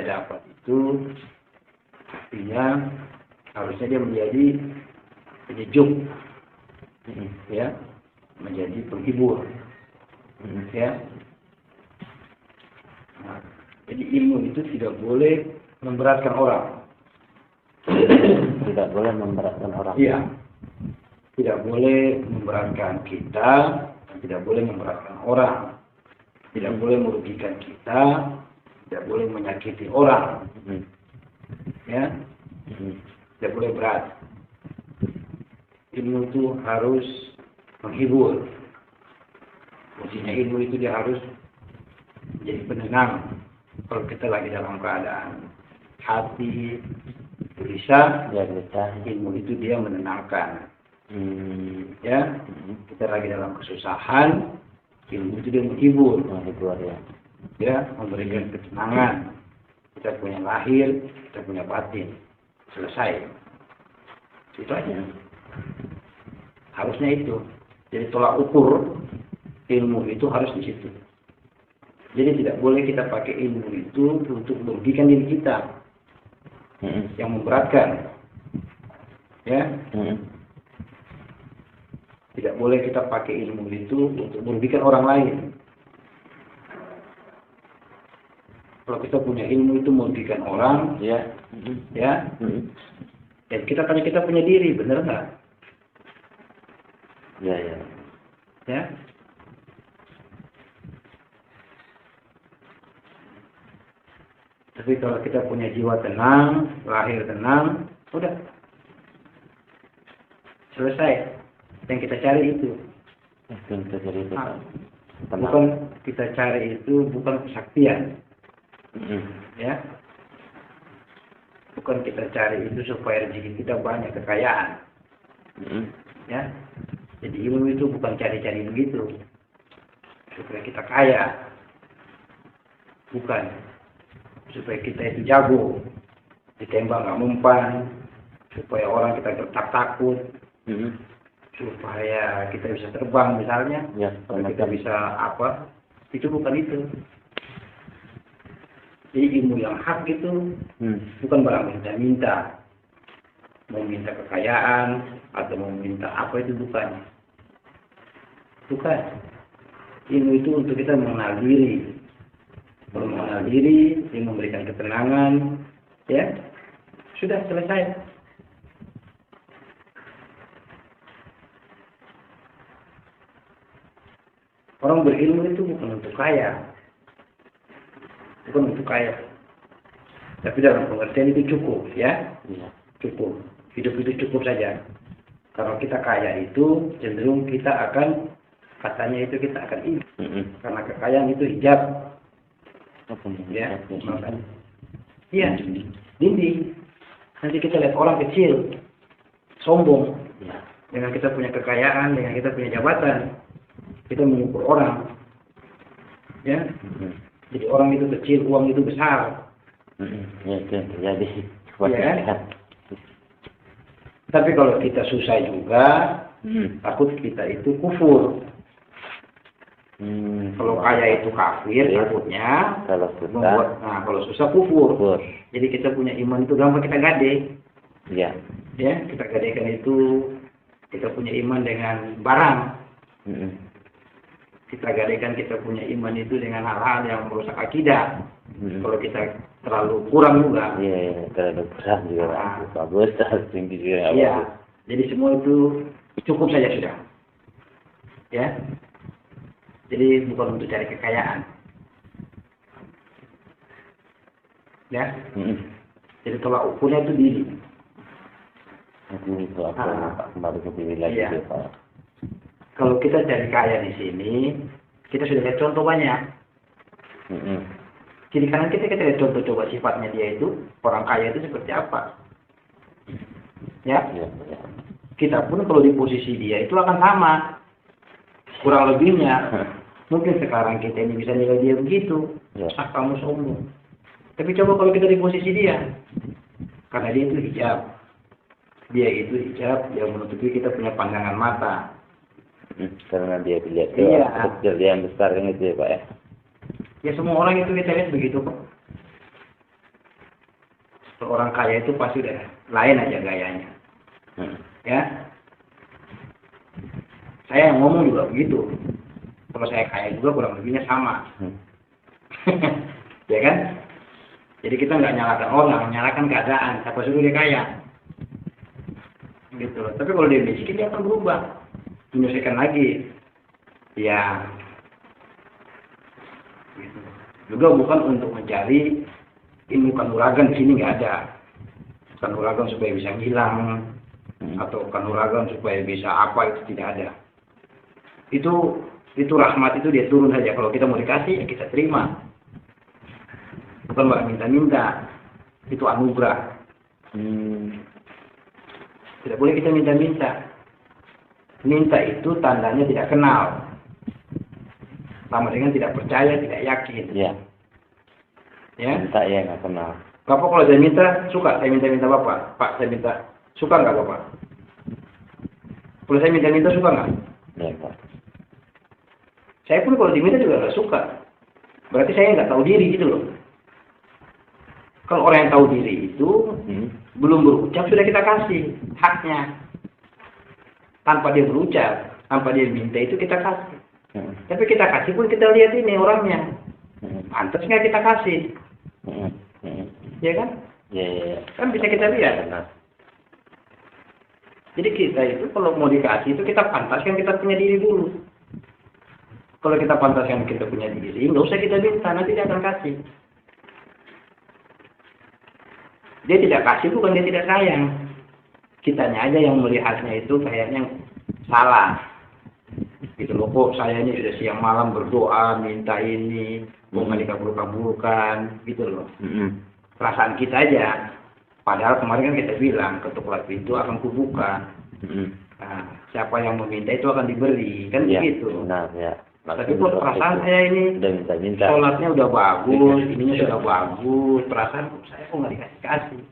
dapat itu artinya harusnya dia menjadi penyejuk, ya, menjadi penghibur, ya. Nah, jadi ilmu itu tidak boleh memberatkan orang. Tidak boleh memberatkan orang. Iya. Tidak boleh memberatkan kita, dan tidak boleh memberatkan orang. Tidak boleh merugikan kita, tidak boleh menyakiti orang. Ya. Tidak boleh berat. Ilmu itu harus menghibur. Fungsinya ilmu itu dia harus menjadi penenang. Kalau kita lagi dalam keadaan hati gelisah, ilmu itu dia menenangkan. Ya, kita lagi dalam kesusahan, ilmu itu dia menghibur, ya, memberikan ketenangan. Kita punya lahir, kita punya batin, selesai. Itu aja. Harusnya itu. Jadi tolak ukur ilmu itu harus di situ. Jadi tidak boleh kita pakai ilmu itu untuk merugikan diri kita, yang memberatkan, ya. Tidak boleh kita pakai ilmu itu untuk merugikan orang lain. Kalau kita punya ilmu itu merugikan orang, ya, dan kita tanya kita punya diri, benar nggak? Ya. Tapi kalau kita punya jiwa tenang, lahir tenang, udah selesai. Yang kita cari itu. Bukan kita cari itu bukan kesaktian. Ya. Bukan kita cari itu supaya rezeki kita banyak, kekayaan. Ya. Jadi ilmu itu bukan cari-cari begitu supaya kita kaya. Bukan. Supaya kita itu jago, ditembak nggak mempan, supaya orang kita tetap takut, supaya kita bisa terbang misalnya, supaya kita bisa apa, itu bukan itu. Jadi ilmu yang hak itu bukan barang minta-minta, mau minta kekayaan atau mau minta apa, itu bukan. Ilmu itu untuk kita mengenal diri. Mengenal diri, yang memberikan ketenangan, ya, sudah selesai. Orang berilmu itu bukan untuk kaya, tapi dalam pengertian itu cukup, ya, cukup. Hidup itu cukup saja. Kalau kita kaya itu cenderung kita akan, katanya itu kita akan iri, karena kekayaan itu hijab. Ya, makanya. Iya, dinding. Nanti kita lihat orang kecil, sombong. Dengan kita punya kekayaan, dengan kita punya jabatan, kita mengukur orang. Ya, jadi orang itu kecil, uang itu besar. Ya, itu yang terjadi. Ya. Tapi kalau kita susah juga, takut kita itu kufur. Kalau kaya itu kafir, takutnya kalau susah kufur. Jadi kita punya iman itu gampang kita gade. Ya, kita gadekan itu, kita punya iman dengan barang. Kita gadekan kita punya iman itu dengan hal-hal yang merusak akidah. Kalau kita terlalu kurang juga. Terlalu kurang juga. Bagus, terlalu tinggi juga. Iya. Jadi semua itu cukup saja sudah. Ya. Jadi bukan untuk cari kekayaan. Ya. Jadi tolak ukurnya itu diri. Itu apa? Kembali ke diri lagi, Pak. Kalau kita cari kaya di sini, kita sudah lihat contoh banyak. Jadi kanan kita lihat contoh coba sifatnya dia itu, orang kaya itu seperti apa. Ya. Kita pun kalau di posisi dia itu akan sama. Kurang lebihnya. Mungkin sekarang kita ini bisa nilai dia begitu. Kamu sombong. Tapi coba kalau kita di posisi dia. Karena dia itu hijab. Dia itu hijab, dia menutupi kita punya pandangan mata. Karena dia lihat kecil, dia yang besar kan itu ya, Pak ya. Ya semua orang itu kita lihat begitu kok. Kalau orang kaya itu pasti udah lain aja gayanya. Ya. Saya yang ngomong juga begitu. Kalau saya kaya juga kurang lebihnya sama. Ya kan? Jadi kita nggak nyalakan orang, nyalakan keadaan. Siapa suruh dia kaya? Gitu. Tapi kalau dia miskin dia akan berubah. Menyesuaikan lagi. Ya. Gitu. Juga bukan untuk mencari ilmu kanuragan di sini nggak ada. Kanuragan supaya bisa hilang atau kanuragan supaya bisa apa itu tidak ada. Itu rahmat itu dia turun saja. Kalau kita mau dikasih ya kita terima. Bukan mbak minta-minta. Itu anugerah. Tidak boleh kita minta-minta. Minta itu tandanya tidak kenal. Sama dengan tidak percaya, tidak yakin. Iya. Ya. Minta ya nggak kenal. Bapak kalau saya minta, suka. Saya minta-minta Bapak. Pak, saya minta. Suka nggak Bapak? Kalau saya minta-minta, suka nggak? Ya, Pak. Saya pun kalau diminta juga nggak suka. Berarti saya nggak tahu diri gitu loh. Kalau orang yang tahu diri itu, belum berucap, sudah kita kasih haknya. Tanpa dia berucap, tanpa dia minta itu kita kasih. Tapi kita kasih pun kita lihat ini orangnya. Pantas nggak kita kasih? Ya kan? Ya. Kan bisa kita lihat. Benar. Jadi kita itu kalau mau dikasih itu kita pantaskan kita punya diri dulu. Kalau kita pantaskan kita punya diri, nggak usah kita minta, nanti dia akan kasih. Dia tidak kasih bukan dia tidak sayang. Kitanya aja yang melihatnya itu kayaknya salah. Gitu loh, kok sayanya sudah siang malam berdoa, minta ini, mau nggak dikabul-kabulkan, gitu loh. Perasaan kita aja. Padahal kemarin kan kita bilang, ketuk pintu akan kubuka. Nah, siapa yang meminta itu akan diberi, kan Ya, begitu. benar, ya. Tapi kok perasaan saya ini, udah minta-minta. sholatnya udah bagus, ininya sudah bagus, perasaan saya kok nggak dikasih-kasih.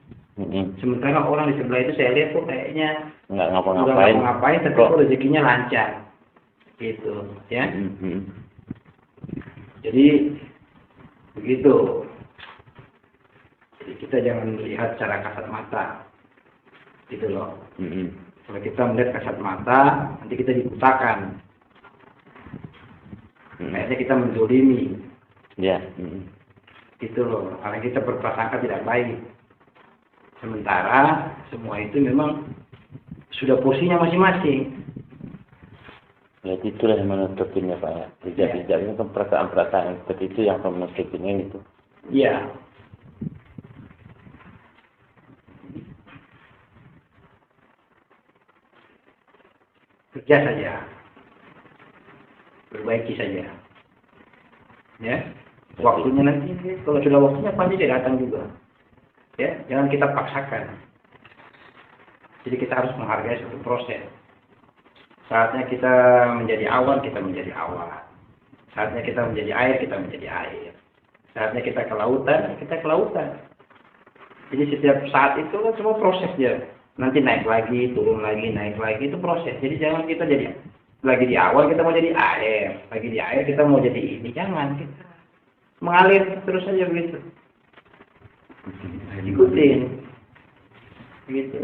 Sementara orang di sebelah itu saya lihat kok kayaknya nggak udah ngapa-ngapain. ngapain, tapi kok rezekinya lancar. Gitu, ya. Jadi, begitu. Jadi kita jangan melihat secara kasat mata. Gitu loh. Kalau kita melihat kasat mata, nanti kita dibutakan. Kayaknya kita menzolimi. Ya. Gitu loh. Karena kita berprasangka tidak baik. Sementara semua itu memang sudah porsinya masing-masing. Ya itulah yang menutupinya Pak ya. Hijab-hijab ini kan perasaan-perasaan seperti itu yang akan menutupinya itu. Iya. Kerja saja. Perbaiki saja. Ya. Waktunya nanti, kalau sudah waktunya pasti dia datang juga. Ya, jangan kita paksakan. Jadi kita harus menghargai suatu proses. Saatnya kita menjadi awan, kita menjadi awan. Saatnya kita menjadi air, kita menjadi air. Saatnya kita ke lautan, kita ke lautan. Jadi setiap saat itu kan semua proses dia. Nanti naik lagi, turun lagi, naik lagi, itu proses. Jadi jangan kita jadi lagi di awal kita mau jadi air, lagi di air kita mau jadi ini, jangan, kita mengalir terus saja begitu. Ikutin, gitu.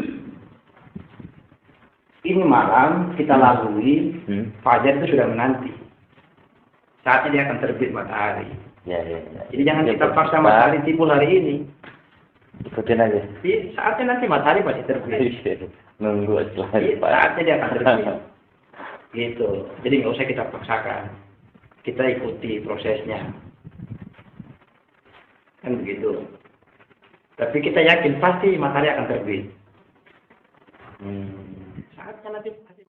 Ini malam kita lalui, fajar itu sudah menanti. Saatnya dia akan terbit matahari. Ya. Jadi jangan kita paksa matahari timbul hari ini. Ikutin aja. Saatnya nanti matahari pasti terbit. Nunggu setelah saatnya dia akan terbit. Gitu. Jadi nggak usah kita paksakan. Kita ikuti prosesnya. Kan begitu. Tapi kita yakin pasti matahari akan terbit. Saatnya nanti pasti